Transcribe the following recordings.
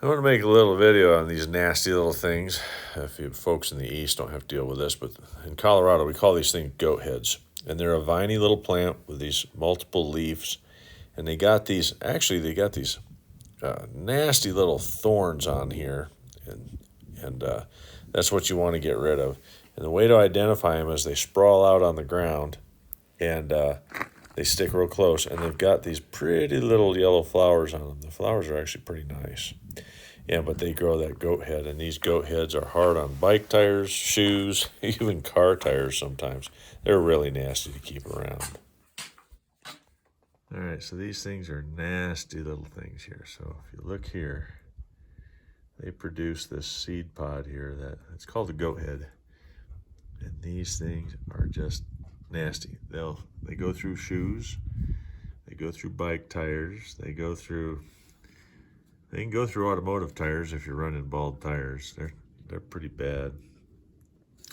I want to make a little video on these nasty little things. If you folks in the East don't have to deal with this, but in Colorado we call these things goat heads. And they're a viney little plant with these multiple leaves. And they got these nasty little thorns on here. And that's what you want to get rid of. And the way to identify them is they sprawl out on the ground and they stick real close. And they've got these pretty little yellow flowers on them. The flowers are actually pretty nice. Yeah, but they grow that goat head, and these goat heads are hard on bike tires, shoes, even car tires sometimes. They're really nasty to keep around. All right, so these things are nasty little things here. So if you look here, they produce this seed pod here it's called a goat head. And these things are just nasty. They go through shoes, they go through bike tires, they can go through automotive tires if you're running bald tires. They're pretty bad.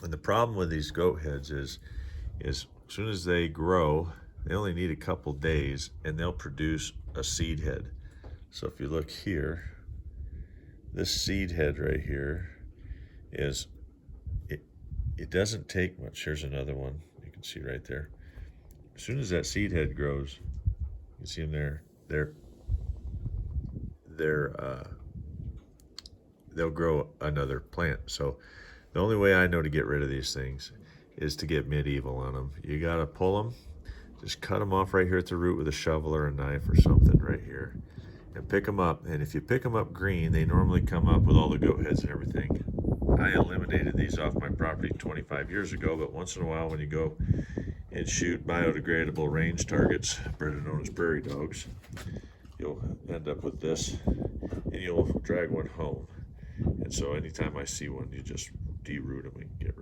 And the problem with these goat heads is as soon as they grow, they only need a couple days and they'll produce a seed head. So if you look here, this seed head right here it doesn't take much. Here's another one you can see right there. As soon as that seed head grows, you see them there, they'll grow another plant. So the only way I know to get rid of these things is to get medieval on them. You gotta pull them, just cut them off right here at the root with a shovel or a knife or something right here, and pick them up. And if you pick them up green, they normally come up with all the goat heads and everything. I eliminated these off my property 25 years ago, but once in a while when you go and shoot biodegradable range targets, better known as prairie dogs, you'll end up with this and you'll drag one home. And so anytime I see one, you just deroot them and get